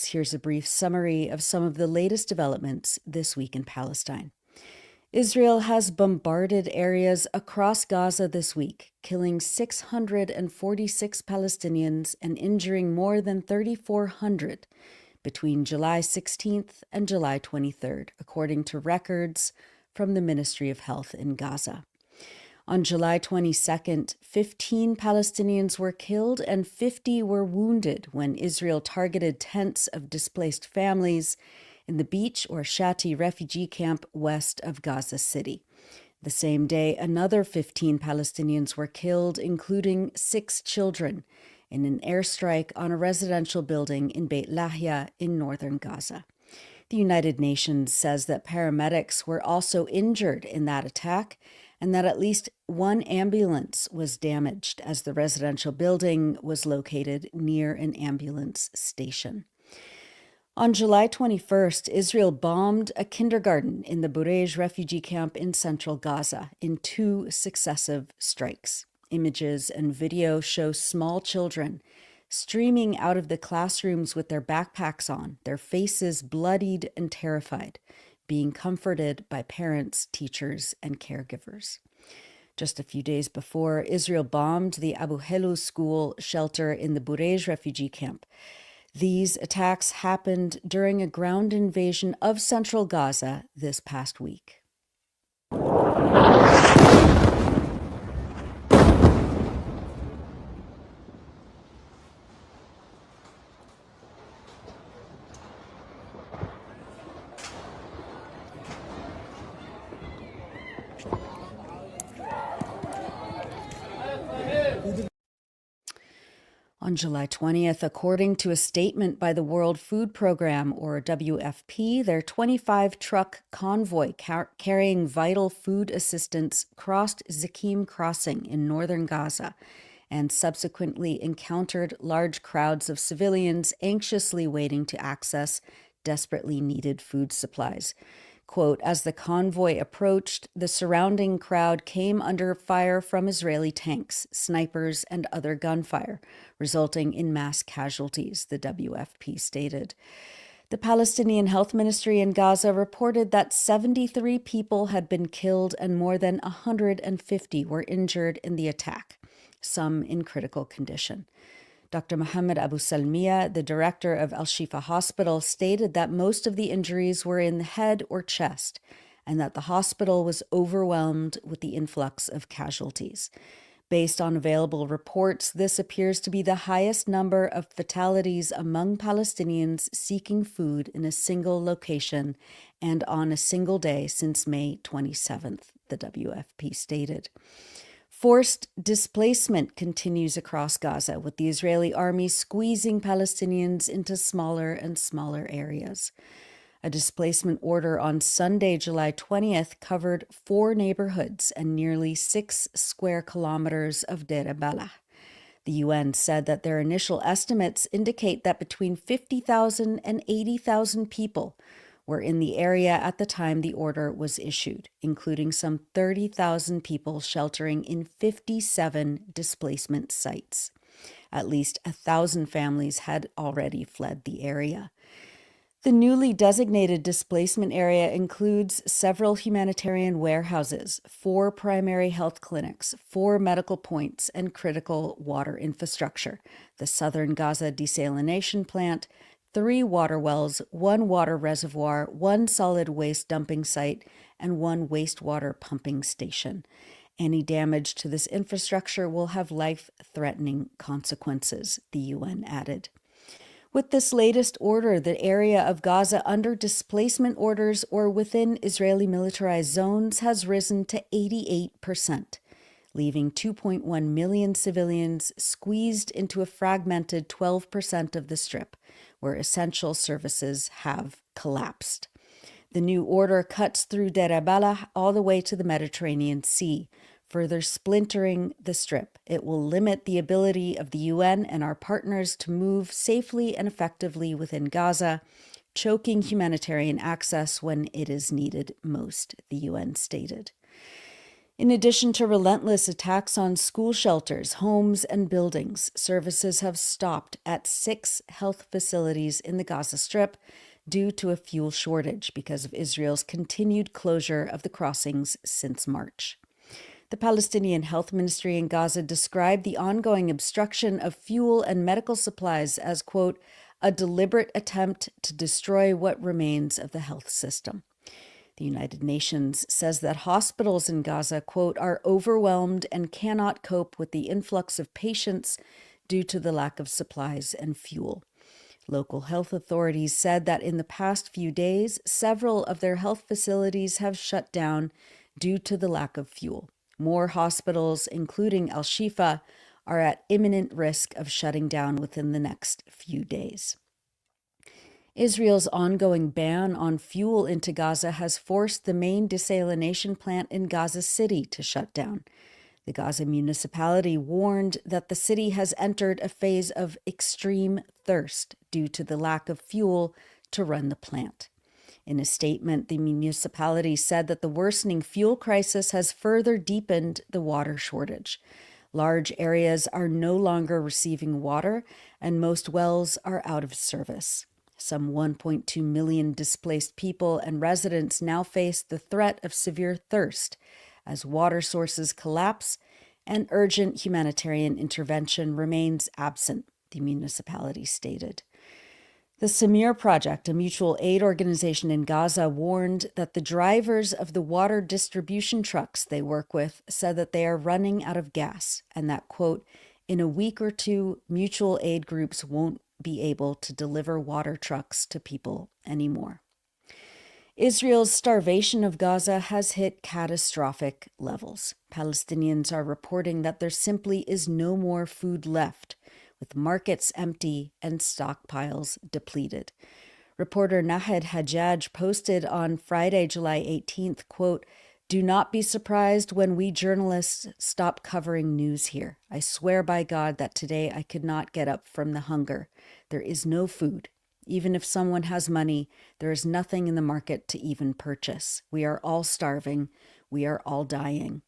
Here's a brief summary of some of the latest developments this week in Palestine. Israel has bombarded areas across Gaza this week, killing 646 Palestinians and injuring more than 3,400 between July 16th and July 23rd, according to records from the Ministry of Health in Gaza. On July 22nd, 15 Palestinians were killed and 50 were wounded when Israel targeted tents of displaced families in the Beach or Shati refugee camp west of Gaza City. The same day, another 15 Palestinians were killed, including 6 children, in an airstrike on a residential building in Beit Lahia in northern Gaza. The United Nations says that paramedics were also injured in that attack and that at least one ambulance was damaged as the residential building was located near an ambulance station. On July 21st, Israel bombed a kindergarten in the Burej refugee camp in central Gaza in 2 successive strikes. Images and video show small children streaming out of the classrooms with their backpacks on, their faces bloodied and terrified, being comforted by parents, teachers, and caregivers. Just a few days before, Israel bombed the Abu Helu school shelter in the Burej refugee camp. These attacks happened during a ground invasion of central Gaza this past week. On July 20th, according to a statement by the World Food Program, or WFP, their 25-truck convoy carrying vital food assistance crossed 𝐓𝐡𝐞 crossing in northern Gaza and subsequently encountered large crowds of civilians anxiously waiting to access desperately needed food supplies. Quote, as the convoy approached, the surrounding crowd came under fire from Israeli tanks, snipers, and other gunfire, resulting in mass casualties, the WFP stated. The Palestinian Health Ministry in Gaza reported that 73 people had been killed and more than 150 were injured in the attack, some in critical condition. Dr. Mohammed Abu Salmiya, the director of Al-Shifa Hospital, stated that most of the injuries were in the head or chest and that the hospital was overwhelmed with the influx of casualties. Based on available reports, this appears to be the highest number of fatalities among Palestinians seeking food in a single location and on a single day since May 27th, the WFP stated. Forced displacement continues across Gaza, with the Israeli army squeezing Palestinians into smaller and smaller areas. A displacement order on Sunday, July 20th, covered 4 neighborhoods and nearly 6 square kilometers of Deir el-Balah. The UN said that their initial estimates indicate that between 50,000 and 80,000 people were in the area at the time the order was issued, including some 30,000 people sheltering in 57 displacement sites. At least 1,000 families had already fled the area. The newly designated displacement area includes several humanitarian warehouses, 4 primary health clinics, 4 medical points, and critical water infrastructure, the Southern Gaza desalination plant, 3 water wells, 1 water reservoir, 1 solid waste dumping site, and 1 wastewater pumping station. Any damage to this infrastructure will have life-threatening consequences, the UN added. With this latest order, the area of Gaza under displacement orders or within Israeli militarized zones has risen to 88%, leaving 2.1 million civilians squeezed into a fragmented 12% of the strip, where essential services have collapsed. The new order cuts through Deir el-Balah all the way to the Mediterranean Sea, further splintering the strip. It will limit the ability of the UN and our partners to move safely and effectively within Gaza, choking humanitarian access when it is needed most, the UN stated. In addition to relentless attacks on school shelters, homes, and buildings, services have stopped at 6 health facilities in the Gaza Strip due to a fuel shortage because of Israel's continued closure of the crossings since March. The Palestinian Health Ministry in Gaza described the ongoing obstruction of fuel and medical supplies as, quote, a deliberate attempt to destroy what remains of the health system. The United Nations says that hospitals in Gaza, quote, are overwhelmed and cannot cope with the influx of patients due to the lack of supplies and fuel. Local health authorities said that in the past few days, several of their health facilities have shut down due to the lack of fuel. More hospitals, including Al-Shifa, are at imminent risk of shutting down within the next few days. Israel's ongoing ban on fuel into Gaza has forced the main desalination plant in Gaza City to shut down. The Gaza municipality warned that the city has entered a phase of extreme thirst due to the lack of fuel to run the plant. In a statement, the municipality said that the worsening fuel crisis has further deepened the water shortage. Large areas are no longer receiving water, and most wells are out of service. Some 1.2 million displaced people and residents now face the threat of severe thirst as water sources collapse and urgent humanitarian intervention remains absent, the municipality stated. The Samir Project, a mutual aid organization in Gaza, warned that the drivers of the water distribution trucks they work with said that they are running out of gas and that, quote, in a week or two, mutual aid groups won't be able to deliver water trucks to people anymore. Israel's starvation of Gaza has hit catastrophic levels. Palestinians are reporting that there simply is no more food left, with markets empty and stockpiles depleted. Reporter Nahed Hajjaj posted on Friday, July 18th, quote, do not be surprised when we journalists stop covering news here. I swear by God that today I could not get up from the hunger. There is no food. Even if someone has money, there is nothing in the market to even purchase. We are all starving. We are all dying.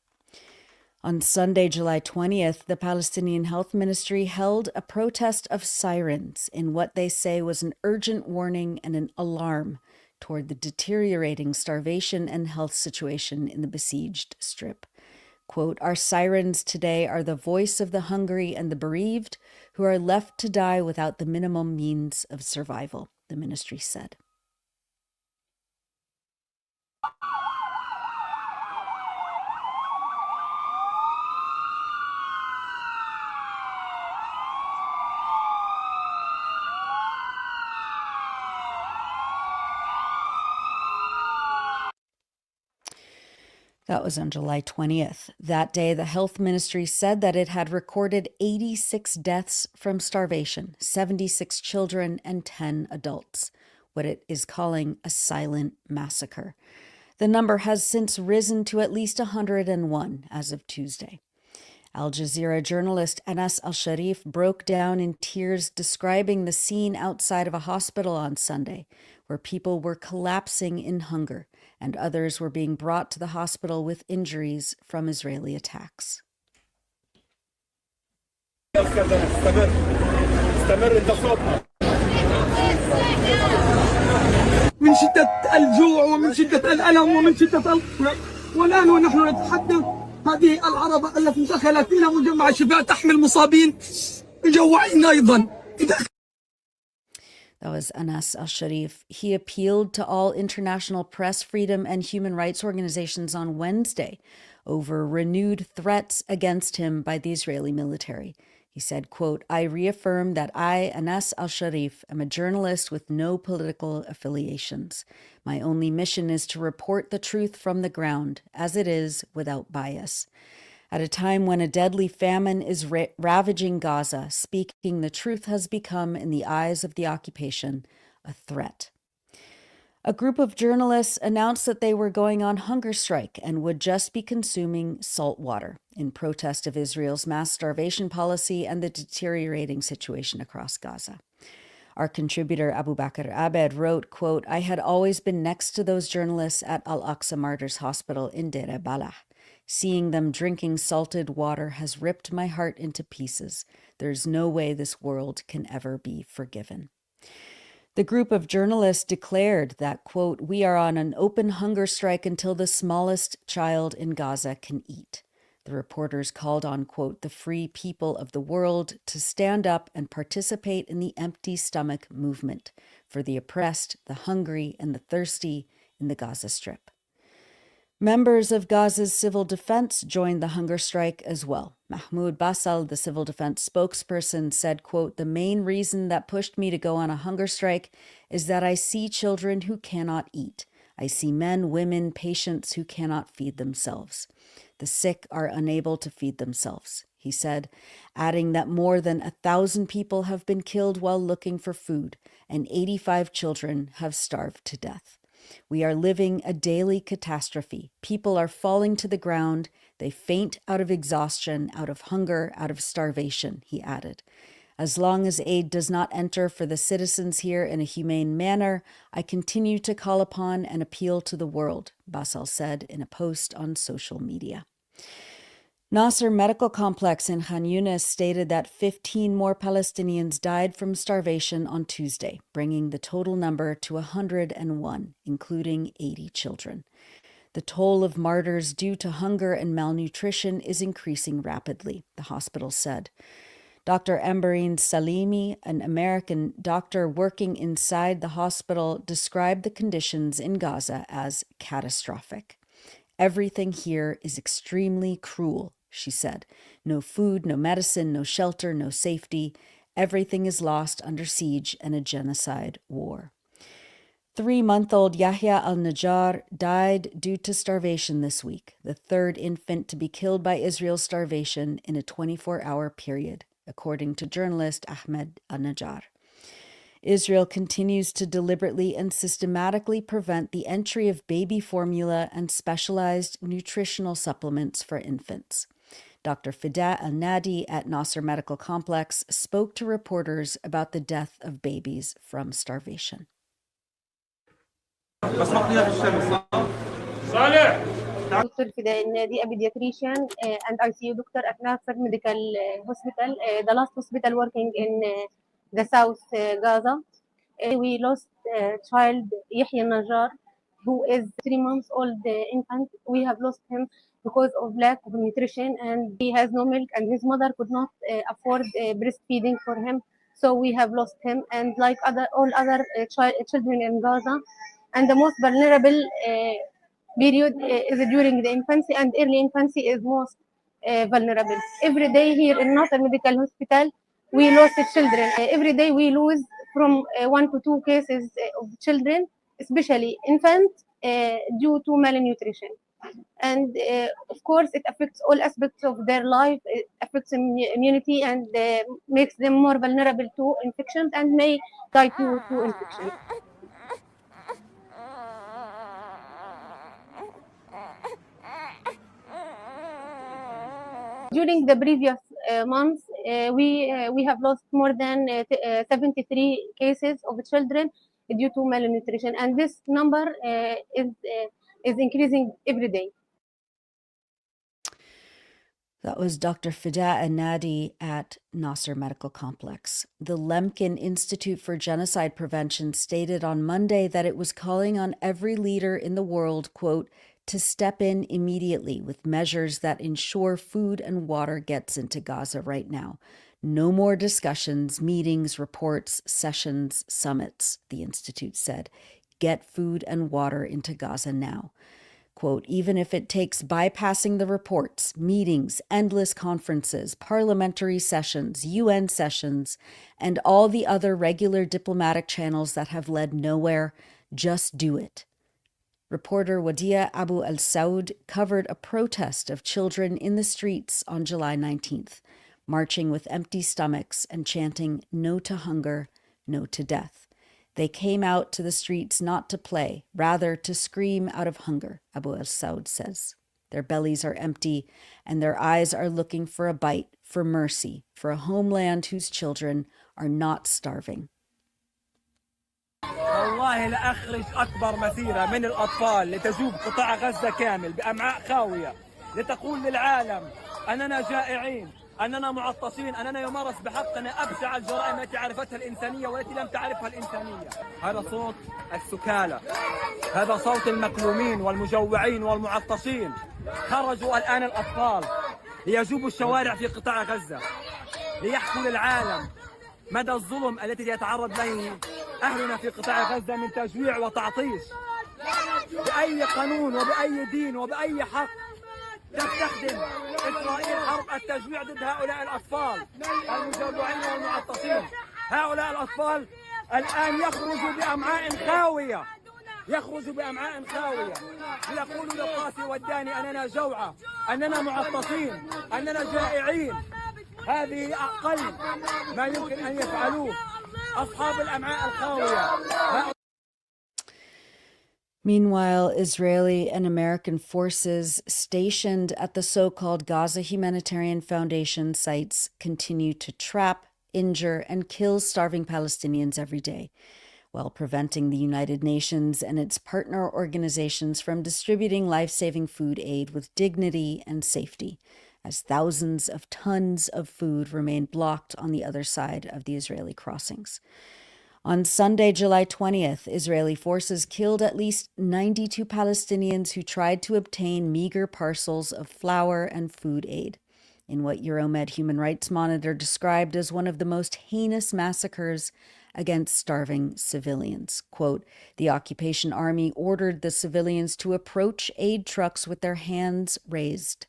On Sunday, July 20th, the Palestinian Health Ministry held a protest of sirens in what they say was an urgent warning and an alarm toward the deteriorating starvation and health situation in the besieged Strip. Quote, our sirens today are the voice of the hungry and the bereaved who are left to die without the minimum means of survival, the ministry said. That was on July 20th. That day, the health ministry said that it had recorded 86 deaths from starvation, 76 children, and 10 adults, what it is calling a silent massacre. The number has since risen to at least 101 as of Tuesday. Al Jazeera journalist Anas al-Sharif broke down in tears describing the scene outside of a hospital on Sunday, where people were collapsing in hunger and others were being brought to the hospital with injuries from Israeli attacks. من شدة الجوع ومن شدة الألم ومن شدة القمع والآن ونحن نتحدث هذه العربة التي دخلت إلى مجمع الشفاء تحمل مصابين مجوعين أيضا. That was Anas al-Sharif. He appealed to all international press freedom and human rights organizations on Wednesday over renewed threats against him by the Israeli military. He said, quote, I reaffirm that I, Anas al-Sharif, am a journalist with no political affiliations. My only mission is to report the truth from the ground, as it is, without bias. At a time when a deadly famine is ravaging Gaza, speaking the truth has become, in the eyes of the occupation, a threat. A group of journalists announced that they were going on hunger strike and would just be consuming salt water in protest of Israel's mass starvation policy and the deteriorating situation across Gaza. Our contributor Abu Bakr Abed wrote, quote, I had always been next to those journalists at Al-Aqsa Martyrs Hospital in Deir Balah. Seeing them drinking salted water has ripped my heart into pieces. There's no way this world can ever be forgiven. The group of journalists declared that, quote, "We are on an open hunger strike until the smallest child in Gaza can eat." The reporters called on, quote, "the free people of the world to stand up and participate in the empty stomach movement for the oppressed, the hungry, and the thirsty in the Gaza Strip." Members of Gaza's civil defense joined the hunger strike as well. Mahmoud Basal, the civil defense spokesperson, said, quote, "The main reason that pushed me to go on a hunger strike is that I see children who cannot eat. I see men, women, patients who cannot feed themselves. The sick are unable to feed themselves," he said, adding that more than 1,000 people have been killed while looking for food, and 85 children have starved to death. "We are living a daily catastrophe. People are falling to the ground. They faint out of exhaustion, out of hunger, out of starvation," he added. "As long as aid does not enter for the citizens here in a humane manner, I continue to call upon and appeal to the world," Basal said in a post on social media. Nasser Medical Complex in Khan Yunis stated that 15 more Palestinians died from starvation on Tuesday, bringing the total number to 101, including 80 children. The toll of martyrs due to hunger and malnutrition is increasing rapidly, the hospital said. Dr. Ambereen Salimi, an American doctor working inside the hospital, described the conditions in Gaza as catastrophic. "Everything here is extremely cruel," she said. "No food, no medicine, no shelter, no safety. Everything is lost under siege and a genocide war." 3-month-old Yahya al-Najjar died due to starvation this week, the third infant to be killed by Israel's starvation in a 24-hour period, according to journalist Ahmed al-Najjar. Israel continues to deliberately and systematically prevent the entry of baby formula and specialized nutritional supplements for infants. Dr. Fida al-Nadi at Nasser Medical Complex spoke to reporters about the death of babies from starvation. Dr. Fida al-Nadi, a pediatrician and ICU doctor at Nasser Medical Hospital, the last hospital working in the South Gaza. We lost child Yahya al-Najjar, who is 3 months old infant. We have lost him because of lack of nutrition, and he has no milk, and his mother could not afford breastfeeding for him. So we have lost him, and like all other children in Gaza, and the most vulnerable period is during the infancy, and early infancy is most vulnerable. Every day here in Nasser Medical Hospital, we lost children. Every day we lose from 1 to 2 cases of children, especially infants, due to malnutrition. And of course, it affects all aspects of their life. It affects immunity and makes them more vulnerable to infections and may die to infections. During the previous months, we have lost more than 73 cases of children due to malnutrition, and this number is increasing every day. That was Dr. Fida al-Nadi at Nasser Medical Complex. The 𝐓𝐡𝐞 Institute for Genocide Prevention stated on Monday that it was calling on every leader in the world, quote, "to step in immediately with measures that ensure food and water gets into Gaza right now. No more discussions, meetings, reports, sessions, summits," the Institute said. "Get food and water into Gaza now." Quote, "Even if it takes bypassing the reports, meetings, endless conferences, parliamentary sessions, UN sessions, and all the other regular diplomatic channels that have led nowhere, just do it." Reporter Wadia Abu al-Saud covered a protest of children in the streets on July 19th, marching with empty stomachs and chanting, "No to hunger, no to death." They came out to the streets not to play, rather to scream out of hunger, Abu al-Saud says. Their bellies are empty, and their eyes are looking for a bite, for mercy, for a homeland whose children are not starving. والله لأخرج أكبر مسيرة من الأطفال لتذوب قطاع غزة كامل بأمعاء خاوية لتقول للعالم أننا جائعين، أننا معطشين، أننا يمارس بحقنا أبشع الجرائم التي عرفتها الإنسانية والتي لم تعرفها الإنسانية. هذا صوت السكالى، هذا صوت المكلومين والمجوعين والمعطشين. خرجوا الآن الأطفال ليجوبوا الشوارع في قطاع غزة ليحكوا للعالم مدى الظلم الذي يتعرض له أهلنا في قطاع غزة من تجويع وتعطيش. بأي قانون وبأي دين وبأي حق تستخدم إسرائيل حرب التجويع ضد هؤلاء الأطفال المجوعين والمعطشين؟ هؤلاء الأطفال الآن يخرجوا بأمعاء خاوية، يخرجوا بأمعاء خاوية ليقولوا للقاسي والداني أننا جوعى، أننا معطشين، أننا جائعين. هذه أقل ما يمكن أن يفعلوه أصحاب الأمعاء الخاوية. Meanwhile, Israeli and American forces stationed at the so-called Gaza Humanitarian Foundation sites continue to trap, injure, and kill starving Palestinians every day, while preventing the United Nations and its partner organizations from distributing life-saving food aid with dignity and safety, as thousands of tons of food remain blocked on the other side of the Israeli crossings. On Sunday, July 20th, Israeli forces killed at least 92 Palestinians who tried to obtain meager parcels of flour and food aid, in what Euromed Human Rights Monitor described as one of the most heinous massacres against starving civilians. Quote, the occupation army ordered the civilians to approach aid trucks with their hands raised,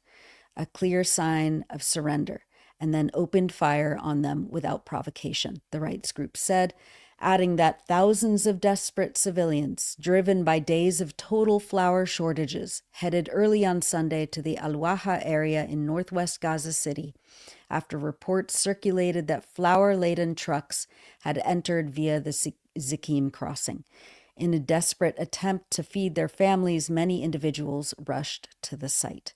a clear sign of surrender, and then opened fire on them without provocation, the rights group said, adding that thousands of desperate civilians, driven by days of total flour shortages, headed early on Sunday to the Al-Waha area in northwest Gaza City after reports circulated that flour-laden trucks had entered via the 𝐓𝐡𝐞 crossing. In a desperate attempt to feed their families, many individuals rushed to the site.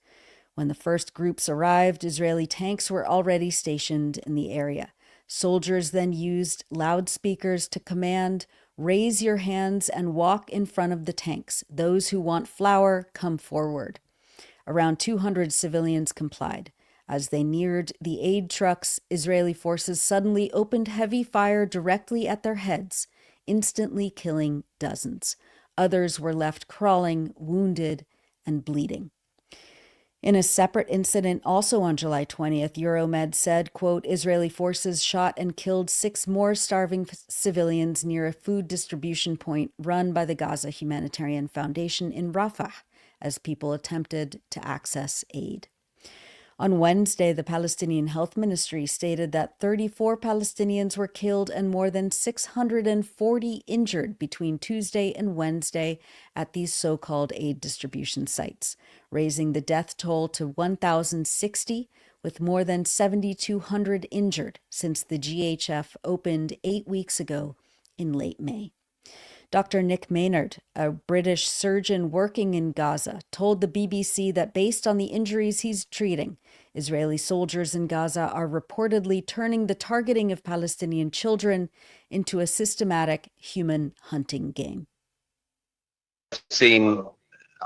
When the first groups arrived, Israeli tanks were already stationed in the area. Soldiers then used loudspeakers to command, raise your hands and walk in front of the tanks. Those who want flour, come forward. Around 200 civilians complied. As they neared the aid trucks, Israeli forces suddenly opened heavy fire directly at their heads, instantly killing dozens. Others were left crawling, wounded, and bleeding. In a separate incident also on July 20th, Euromed said, quote, Israeli forces shot and killed 6 more starving civilians near a food distribution point run by the Gaza Humanitarian Foundation in Rafah as people attempted to access aid. On Wednesday, the Palestinian Health Ministry stated that 34 Palestinians were killed and more than 640 injured between Tuesday and Wednesday at these so-called aid distribution sites, raising the death toll to 1,060, with more than 7,200 injured since the GHF opened 8 weeks ago in late May. Dr. Nick Maynard, a British surgeon working in Gaza, told the BBC that based on the injuries he's treating, Israeli soldiers in Gaza are reportedly turning the targeting of Palestinian children into a systematic human hunting game. Seen,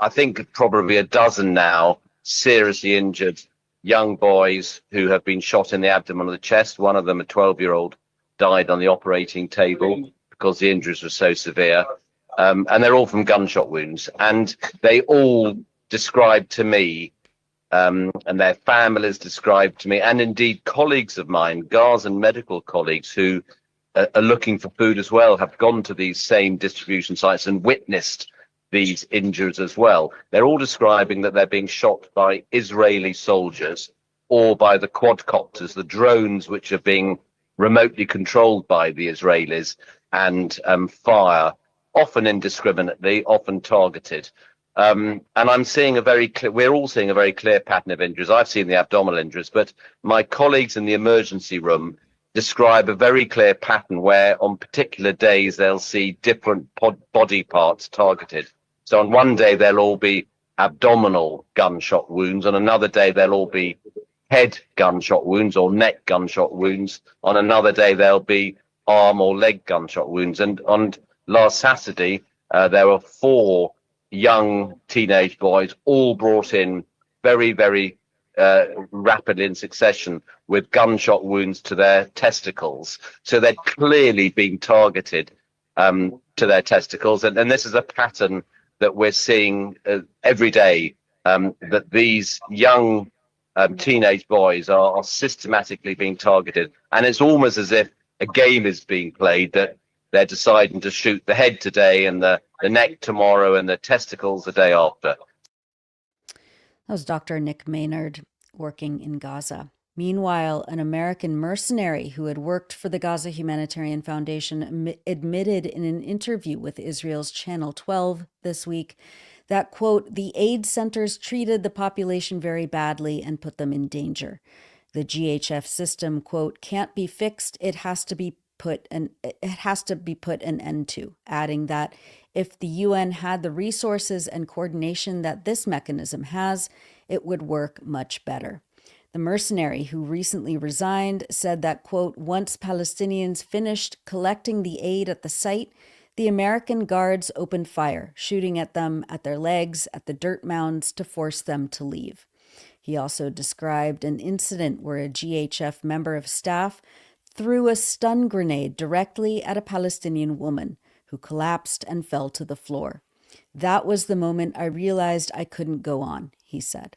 I think, probably a dozen now seriously injured young boys who have been shot in the abdomen or the chest. One of them, a 12-year-old, died on the operating table because the injuries were so severe. And they're all from gunshot wounds. And they all described to me, and their families described to me, and indeed colleagues of mine, Gazan medical colleagues who are looking for food as well, have gone to these same distribution sites and witnessed these injuries as well. They're all describing that they're being shot by Israeli soldiers or by the quadcopters, the drones which are being remotely controlled by the Israelis, and fire, often indiscriminately, often targeted. And I'm seeing we're all seeing a very clear pattern of injuries. I've seen the abdominal injuries, but my colleagues in the emergency room describe a very clear pattern where on particular days they'll see different body parts targeted. So on one day there'll all be abdominal gunshot wounds, on another day there'll all be head gunshot wounds or neck gunshot wounds, on another day there'll be arm or leg gunshot wounds. And on last Saturday there were 4 young teenage boys all brought in very, very rapidly in succession with gunshot wounds to their testicles. So they're clearly being targeted to their testicles. And this is a pattern that we're seeing every day, that these young teenage boys are systematically being targeted. And it's almost as if a game is being played, that they're deciding to shoot the head today and the neck tomorrow and the testicles the day after. That was Dr. Nick Maynard working in Gaza. Meanwhile, an American mercenary who had worked for the Gaza Humanitarian Foundation admitted in an interview with Israel's Channel 12 this week that, quote, the aid centers treated the population very badly and put them in danger. The GHF system, quote, can't be fixed. It has to be put an end to, adding that if the UN had the resources and coordination that this mechanism has, it would work much better. The mercenary, who recently resigned, said that, quote, once Palestinians finished collecting the aid at the site, the American guards opened fire, shooting at them, at their legs, at the dirt mounds to force them to leave. He also described an incident where a GHF member of staff threw a stun grenade directly at a Palestinian woman who collapsed and fell to the floor. That was the moment I realized I couldn't go on, he said.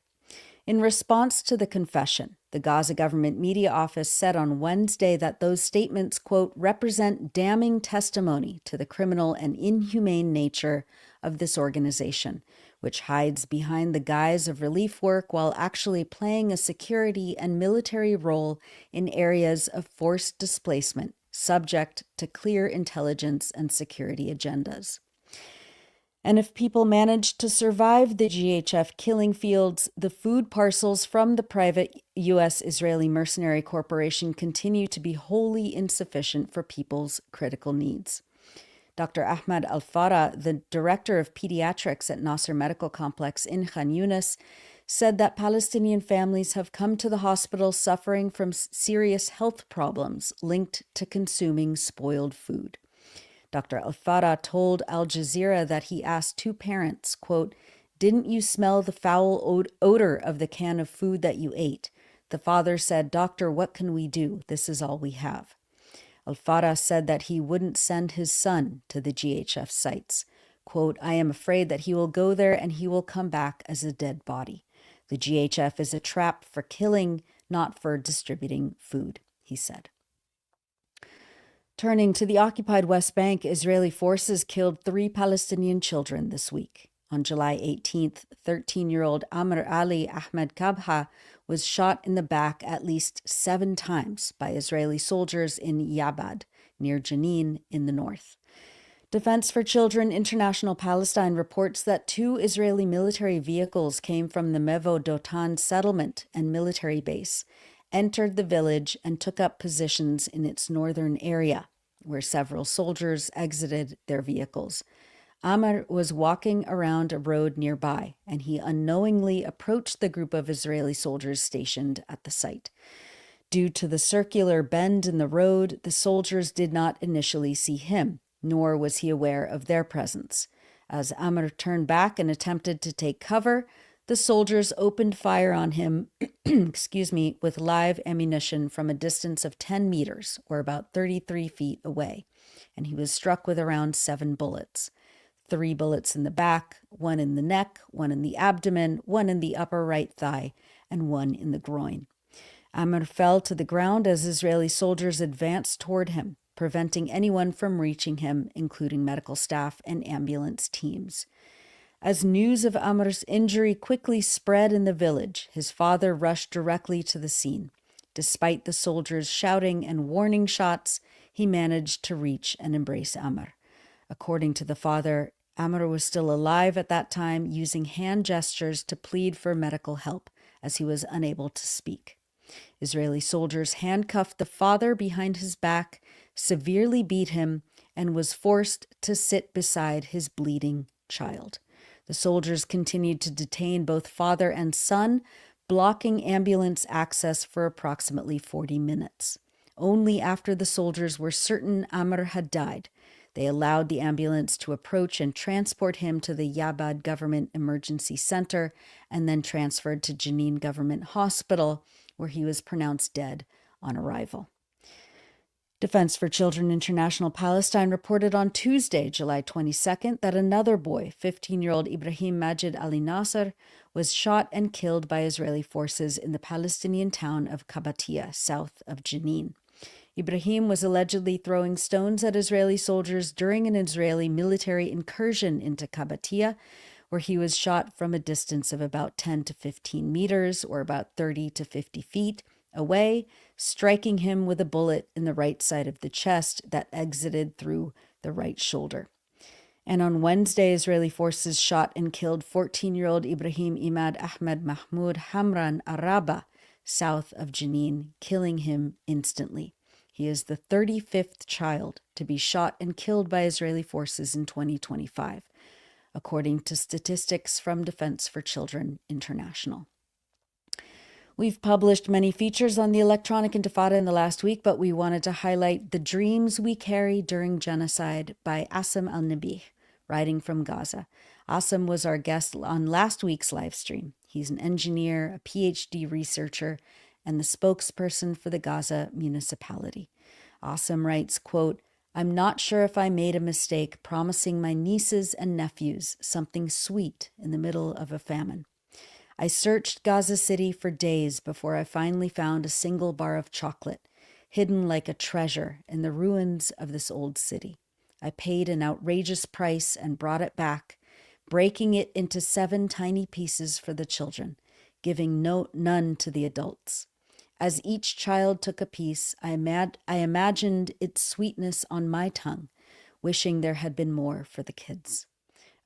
In response to the confession, the Gaza government media office said on Wednesday that those statements, quote, represent damning testimony to the criminal and inhumane nature of this organization, which hides behind the guise of relief work while actually playing a security and military role in areas of forced displacement, subject to clear intelligence and security agendas. And if people manage to survive the GHF killing fields, the food parcels from the private U.S.-Israeli mercenary corporation continue to be wholly insufficient for people's critical needs. Dr. Ahmed Al-Farah, the director of pediatrics at Nasser Medical Complex in Khan Yunis, said that Palestinian families have come to the hospital suffering from serious health problems linked to consuming spoiled food. Dr. Al-Farah told Al Jazeera that he asked two parents, quote, didn't you smell the foul odor of the can of food that you ate? The father said, Doctor, what can we do? This is all we have. Al-Farah said that he wouldn't send his son to the GHF sites. Quote, I am afraid that he will go there and he will come back as a dead body. The GHF is a trap for killing, not for distributing food, he said. Turning to the occupied West Bank, Israeli forces killed 3 Palestinian children this week. On July 18th, 13-year-old Amr Ali Ahmed Kabha was shot in the back at least 7 times by Israeli soldiers in Yabad, near Jenin in the north. Defense for Children International Palestine reports that 2 Israeli military vehicles came from the Mevo Dotan settlement and military base, entered the village and took up positions in its northern area, where several soldiers exited their vehicles. Amr was walking around a road nearby, and he unknowingly approached the group of Israeli soldiers stationed at the site. Due to the circular bend in the road, the soldiers did not initially see him, nor was he aware of their presence. As Amr turned back and attempted to take cover, the soldiers opened fire on him, with live ammunition from a distance of 10 meters, or about 33 feet away, and he was struck with around 7 bullets. 3 bullets in the back, 1 in the neck, 1 in the abdomen, 1 in the upper right thigh, and 1 in the groin. Amr fell to the ground as Israeli soldiers advanced toward him, preventing anyone from reaching him, including medical staff and ambulance teams. As news of Amr's injury quickly spread in the village, his father rushed directly to the scene. Despite the soldiers' shouting and warning shots, he managed to reach and embrace Amr. According to the father, Amr was still alive at that time, using hand gestures to plead for medical help, as he was unable to speak. Israeli soldiers handcuffed the father behind his back, severely beat him, and was forced to sit beside his bleeding child. The soldiers continued to detain both father and son, blocking ambulance access for approximately 40 minutes. Only after the soldiers were certain Amr had died, They allowed the ambulance to approach and transport him to the Yabad Government Emergency Center and then transferred to Jenin Government Hospital, where he was pronounced dead on arrival. Defense for Children International Palestine reported on Tuesday, July 22nd, that another boy, 15-year-old Ibrahim Majid Ali Nasser, was shot and killed by Israeli forces in the Palestinian town of 𝐓𝐡𝐞, south of Jenin. Ibrahim was allegedly throwing stones at Israeli soldiers during an Israeli military incursion into 𝐓𝐡𝐞, where he was shot from a distance of about 10 to 15 meters, or about 30 to 50 feet, away, striking him with a bullet in the right side of the chest that exited through the right shoulder. And on Wednesday, Israeli forces shot and killed 14-year-old Ibrahim Imad Ahmed Mahmoud Hamran Araba, south of Jenin, killing him instantly. He is the 35th child to be shot and killed by Israeli forces in 2025, according to statistics from Defense for Children International. We've published many features on the Electronic Intifada in the last week, but we wanted to highlight The Dreams We Carry During Genocide by 𝐓𝐡𝐞 𝐄𝐥𝐞𝐜, writing from Gaza. 𝐓𝐡𝐞 was our guest on last week's live stream. He's an engineer, a PhD researcher, and the spokesperson for the Gaza municipality. 𝐓𝐡𝐞 writes, quote, "I'm not sure if I made a mistake promising my nieces and nephews something sweet in the middle of a famine. I searched Gaza City for days before I finally found a single bar of chocolate, hidden like a treasure in the ruins of this old city. I paid an outrageous price and brought it back, breaking it into 7 tiny pieces for the children, giving none to the adults. As each child took a piece, I imagined its sweetness on my tongue, wishing there had been more for the kids.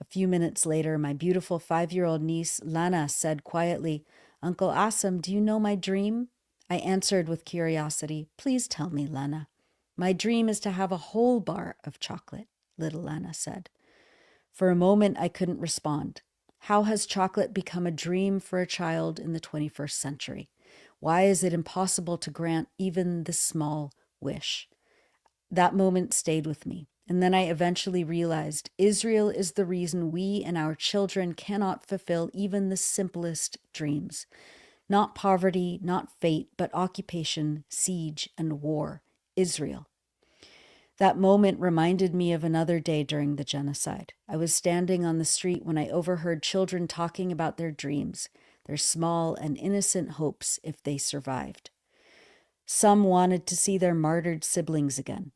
A few minutes later, my beautiful 5-year-old niece, Lana, said quietly, 'Uncle 𝐓𝐡𝐞, do you know my dream?' I answered with curiosity, 'Please tell me, Lana.' 'My dream is to have a whole bar of chocolate,' little Lana said. For a moment, I couldn't respond. How has chocolate become a dream for a child in the 21st century? Why is it impossible to grant even this small wish? That moment stayed with me. And then I eventually realized Israel is the reason we and our children cannot fulfill even the simplest dreams. Not poverty, not fate, but occupation, siege, and war. Israel. That moment reminded me of another day during the genocide. I was standing on the street when I overheard children talking about their dreams, their small and innocent hopes if they survived. Some wanted to see their martyred siblings again.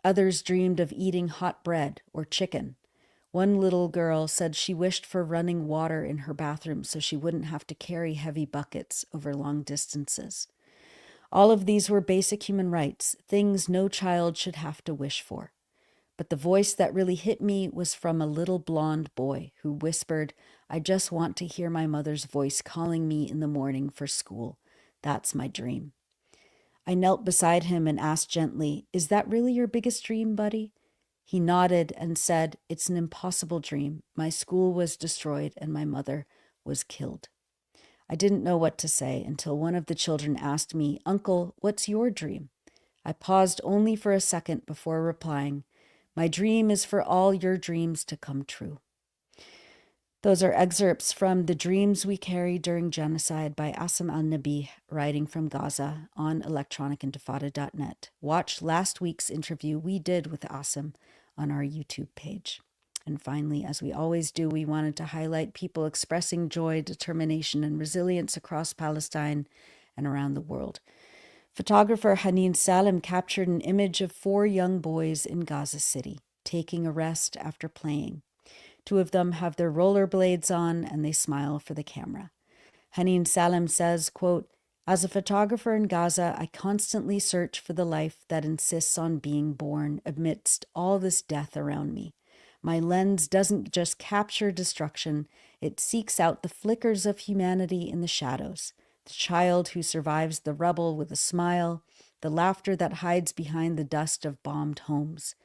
Others dreamed of eating hot bread or chicken. One little girl said she wished for running water in her bathroom so she wouldn't have to carry heavy buckets over long distances. All of these were basic human rights, things no child should have to wish for. But the voice that really hit me was from a little blonde boy who whispered, "I just want to hear my mother's voice calling me in the morning for school. That's my dream." I knelt beside him and asked gently, "Is that really your biggest dream, buddy?" He nodded and said, "It's an impossible dream. My school was destroyed and my mother was killed." I didn't know what to say until one of the children asked me, "Uncle, what's your dream?" I paused only for a second before replying, "My dream is for all your dreams to come true." Those are excerpts from The Dreams We Carry During Genocide by 𝐓𝐡𝐞 𝐄𝐥𝐞𝐜, writing from Gaza on electronicintifada.net. Watch last week's interview we did with 𝐓𝐡𝐞 on our YouTube page. And finally, as we always do, we wanted to highlight people expressing joy, determination, and resilience across Palestine and around the world. Photographer Haneen Salim captured an image of 4 young boys in Gaza City, taking a rest after playing. 2 of them have their rollerblades on and they smile for the camera. Haneen Salim says, quote, "As a photographer in Gaza, I constantly search for the life that insists on being born amidst all this death around me. My lens doesn't just capture destruction, it seeks out the flickers of humanity in the shadows, the child who survives the rubble with a smile, the laughter that hides behind the dust of bombed homes.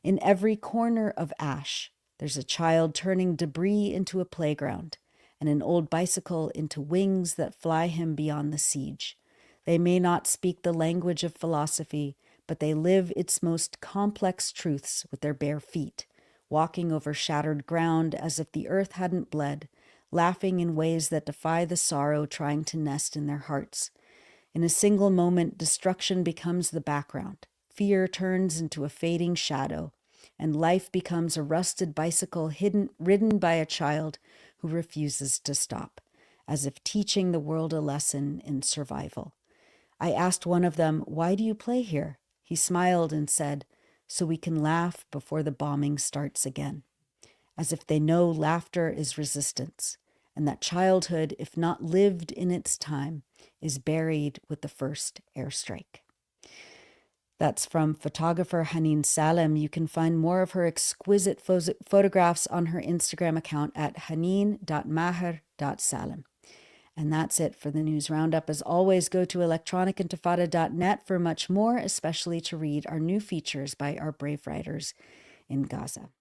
In every corner of ash, there's a child turning debris into a playground, and an old bicycle into wings that fly him beyond the siege. They may not speak the language of philosophy, but they live its most complex truths with their bare feet, walking over shattered ground as if the earth hadn't bled, laughing in ways that defy the sorrow trying to nest in their hearts. In a single moment, destruction becomes the background. Fear turns into a fading shadow, and life becomes a rusted bicycle ridden by a child who refuses to stop, as if teaching the world a lesson in survival. I asked one of them, "Why do you play here?" He smiled and said, "So we can laugh before the bombing starts again," as if they know laughter is resistance, and that childhood, if not lived in its time, is buried with the first airstrike. That's from photographer Haneen Salem. You can find more of her exquisite photographs on her Instagram account at haneen.maher.salem. And that's it for the news roundup. As always, go to electronicintifada.net for much more, especially to read our new features by our brave writers in Gaza.